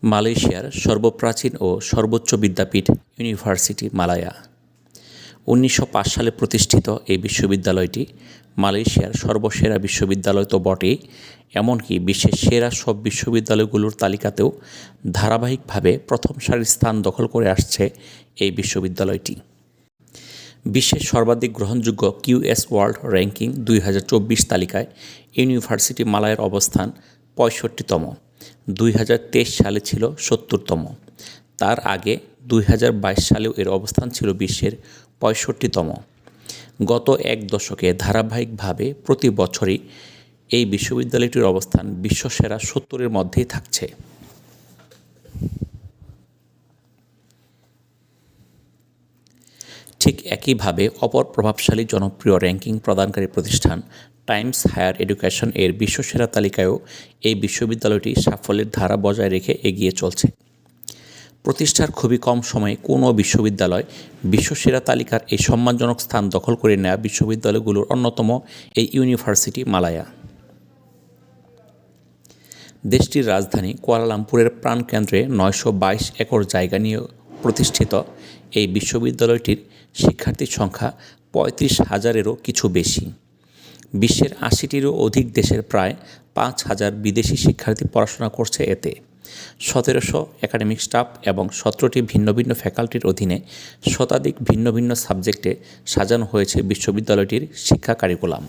মালয়েশিয়ার সর্বপ্রাচীন ও সর্বোচ্চ বিদ্যাপীঠ university Malaya. ১৯০৫ সালে প্রতিষ্ঠিত এই বিশ্ববিদ্যালয়টি মালয়েশিয়ার সর্বসেরা বিশ্ববিদ্যালয় তো বটেই, এমনকি বিশ্বের সেরা সব বিশ্ববিদ্যালয়গুলোর তালিকাতেও ধারাবাহিকভাবে প্রথম সারির স্থান দখল করে আসছে এই বিশ্ববিদ্যালয়টি। বিশ্বের সর্বাধিক গ্রহণযোগ্য কিউএস ওয়ার্ল্ড র্যাঙ্কিং ২০২৪ তালিকায় ইউনিভার্সিটি মালায়ার অবস্থান ৬৫তম। ২০২৩ সালে ছিল ৭০তম। তার আগে ২০২২ সালেও এর অবস্থান ছিল বিশ্বের ৬৫তম। গত এক দশকে ধারাবাহিকভাবে প্রতি বছরই এই বিশ্ববিদ্যালয়টির অবস্থান বিশ্বসেরা ৭০-এর মধ্যেই থাকছে। ঠিক একইভাবে অপর প্রভাবশালী জনপ্রিয় র্যাঙ্কিং প্রদানকারী প্রতিষ্ঠান টাইমস হায়ার এডুকেশন এর বিশ্বসেরা তালিকায়ও এই বিশ্ববিদ্যালয়টি সাফল্যের ধারা বজায় রেখে এগিয়ে চলছে। প্রতিষ্ঠার খুবই কম সময়ে কোনো বিশ্ববিদ্যালয় বিশ্বসেরা তালিকার এই সম্মানজনক স্থান দখল করে নেওয়া বিশ্ববিদ্যালয়গুলোর অন্যতম এই ইউনিভার্সিটি মালায়া। দেশটির রাজধানী কুয়ালালামপুরের প্রাণকেন্দ্রে ৯২২ একর জায়গা নিয়ে প্রতিষ্ঠিত এই বিশ্ববিদ্যালয়টির শিক্ষার্থীর সংখ্যা ৩৫,০০০-এরও কিছু বেশি। বিশ্বের ৮০টিরও অধিক দেশের প্রায় ৫,০০০ বিদেশি শিক্ষার্থী পড়াশোনা করছে এতে। ১৭০০ একাডেমিক স্টাফ এবং ১৭টি ভিন্ন ভিন্ন ফ্যাকাল্টির অধীনে শতাধিক ভিন্ন ভিন্ন সাবজেক্টে সাজানো হয়েছে বিশ্ববিদ্যালয়টির শিক্ষা কারিকুলাম।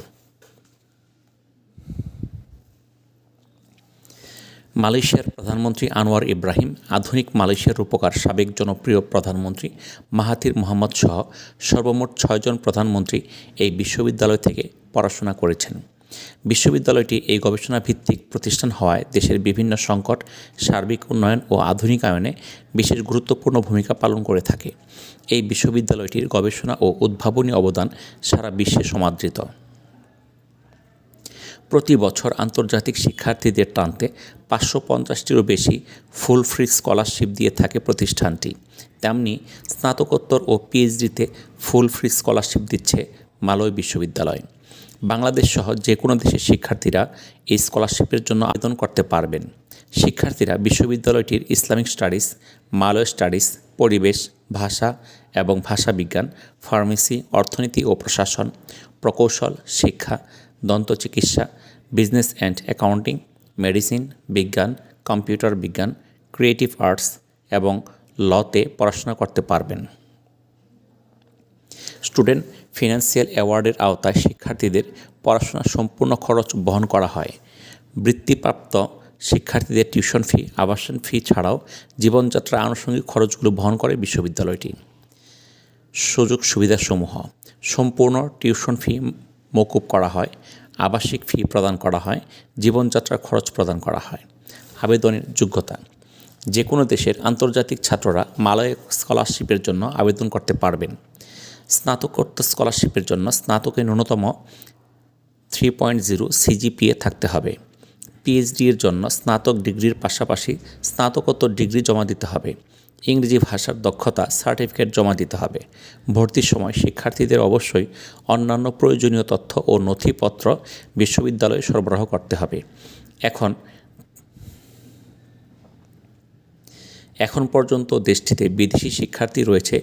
মালয়েশিয়ার প্রধানমন্ত্রী আনোয়ার ইব্রাহিম, আধুনিক মালয়েশিয়ার রূপকার সাবেক জনপ্রিয় প্রধানমন্ত্রী মাহাথির মোহাম্মদ সহ সর্বমোট ৬ জন প্রধানমন্ত্রী এই বিশ্ববিদ্যালয় থেকে পড়াশোনা করেছেন। বিশ্ববিদ্যালয়টি এই গবেষণা ভিত্তিক প্রতিষ্ঠান হওয়ায় দেশের বিভিন্ন সংকট, সার্বিক উন্নয়ন ও আধুনিকায়নে বিশেষ গুরুত্বপূর্ণ ভূমিকা পালন করে থাকে। এই বিশ্ববিদ্যালয়টির গবেষণা ও উদ্ভাবনী অবদান সারা বিশ্বে সমাদৃত। প্রতি বছর আন্তর্জাতিক শিক্ষার্থীদের টানতে ৫৫০টিরও বেশি ফুল ফ্রি স্কলারশিপ দিয়ে থাকে প্রতিষ্ঠানটি। তেমনি স্নাতকোত্তর ও পিএইচডিতে ফুল ফ্রি স্কলারশিপ দিচ্ছে মালয় বিশ্ববিদ্যালয়। বাংলাদেশ সহ যে কোনো দেশের শিক্ষার্থীরা এই স্কলারশিপের জন্য আবেদন করতে পারবেন। শিক্ষার্থীরা বিশ্ববিদ্যালয়টির ইসলামিক স্টাডিজ, মালয় স্টাডিজ, পরিবেশ, ভাষা এবং ভাষাবিজ্ঞান, ফার্মেসি, অর্থনীতি ও প্রশাসন, প্রকৌশল, শিক্ষা, দন্তচিকিৎসা, বিজনেস অ্যান্ড অ্যাকাউন্টিং, মেডিসিন, বিজ্ঞান, কম্পিউটার বিজ্ঞান, ক্রিয়েটিভ আর্টস এবং লতে পড়াশোনা করতে পারবেন। স্টুডেন্ট ফিনান্সিয়াল অ্যাওয়ার্ডের আওতায় শিক্ষার্থীদের পড়াশোনার সম্পূর্ণ খরচ বহন করা হয়। বৃত্তিপ্রাপ্ত শিক্ষার্থীদের টিউশন ফি, আবাসন ফি ছাড়াও জীবনযাত্রার আনুষঙ্গিক খরচগুলো বহন করে বিশ্ববিদ্যালয়টি। সুযোগ সুবিধাসমূহ: সম্পূর্ণ টিউশন ফি মওকুফ করা হয়, আবাসিক ফি প্রদান করা হয়, জীবনযাত্রার খরচ প্রদান করা হয়। আবেদনের যোগ্যতা: যে কোনো দেশের আন্তর্জাতিক ছাত্ররা মালয় স্কলারশিপের জন্য আবেদন করতে পারবেন। স্নাতকোত্তর স্কলারশিপের জন্য স্নাতকে ন্যূনতম 3.0 সিজিপিএ থাকতে হবে। পিএইচডি এর জন্য স্নাতক ডিগ্রির পাশাপাশি স্নাতকোত্তর ডিগ্রি জমা দিতে হবে। ইংরেজি ভাষার দক্ষতা সার্টিফিকেট জমা দিতে হবে। ভর্তির সময় শিক্ষার্থীদের অবশ্যই অন্যান্য প্রয়োজনীয় তথ্য ও নথিপত্র বিশ্ববিদ্যালয়ে সরবরাহ করতে হবে। এখন পর্যন্ত দেশটিতে বিদেশি শিক্ষার্থী রয়েছে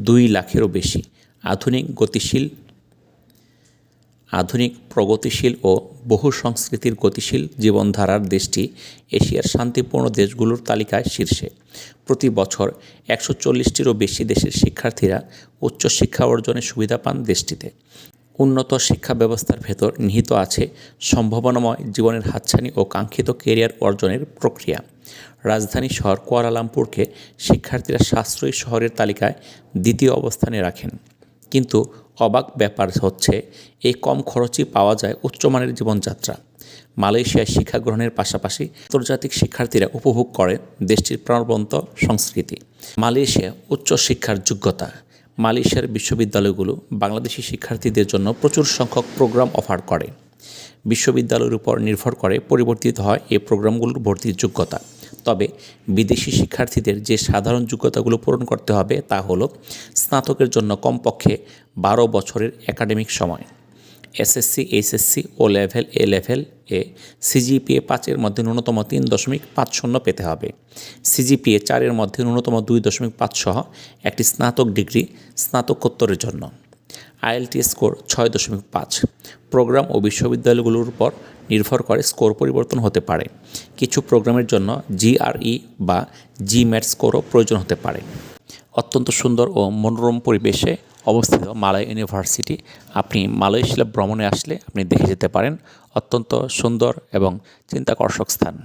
২ লাখেরও বেশি। আধুনিক, প্রগতিশীল ও বহু সংস্কৃতির গতিশীল জীবনধারার দেশটি এশিয়ার শান্তিপূর্ণ দেশগুলোর তালিকায় শীর্ষে। প্রতি বছর ১৪০টিরও বেশি দেশের শিক্ষার্থীরা উচ্চশিক্ষা অর্জনের সুবিধা পান দেশটিতে। উন্নত শিক্ষা ব্যবস্থার ভেতর নিহিত আছে সম্ভাবনাময় জীবনের হাতছানি ও কাঙ্ক্ষিত ক্যারিয়ার অর্জনের প্রক্রিয়া। রাজধানী শহর কুয়ালালামপুরকে শিক্ষার্থীরা সাশ্রয়ী শহরের তালিকায় ২য় অবস্থানে রাখেন। কিন্তু অবাক ব্যাপার হচ্ছে এই কম খরচই পাওয়া যায় উচ্চমানের জীবনযাত্রা। মালয়েশিয়ায় শিক্ষা গ্রহণের পাশাপাশি আন্তর্জাতিক শিক্ষার্থীরা উপভোগ করেন দেশটির প্রাণবন্ত সংস্কৃতি। মালয়েশিয়া উচ্চশিক্ষার যোগ্যতা: মালয়েশিয়ার বিশ্ববিদ্যালয়গুলো বাংলাদেশি শিক্ষার্থীদের জন্য প্রচুর সংখ্যক প্রোগ্রাম অফার করে। বিশ্ববিদ্যালয়ের উপর নির্ভর করে পরিবর্তিত হয় এই প্রোগ্রামগুলোর ভর্তির যোগ্যতা। তবে বিদেশি শিক্ষার্থীদের যে সাধারণ যোগ্যতাগুলো পূরণ করতে হবে তা হলো স্নাতকের জন্য কমপক্ষে ১২ বছরের একাডেমিক সময়, SSC, HSC, O level, A level এ সিজিপিএ 5-এর মধ্যে ন্যূনতম 3.50 পেতে হবে। সিজিপিএ 4-এর মধ্যে ন্যূনতম 2.5 সহ একটি স্নাতক ডিগ্রি স্নাতকোত্তরের জন্য। IELTS score 6.5। প্রোগ্রাম ও বিশ্ববিদ্যালয়গুলোর উপর নির্ভর করে স্কোর পরিবর্তন হতে পারে। কিছু প্রোগ্রামের জন্য জিআরই বা জিম্যাট স্কোরও প্রয়োজন হতে পারে। অত্যন্ত সুন্দর ও মনোরম পরিবেশে অবস্থিত মালয় ইউনিভার্সিটি। আপনি মালয়েশিয়া ভ্রমণে আসলে আপনি দেখে যেতে পারেন। অত্যন্ত সুন্দর এবং চিন্তাকর্ষক স্থান।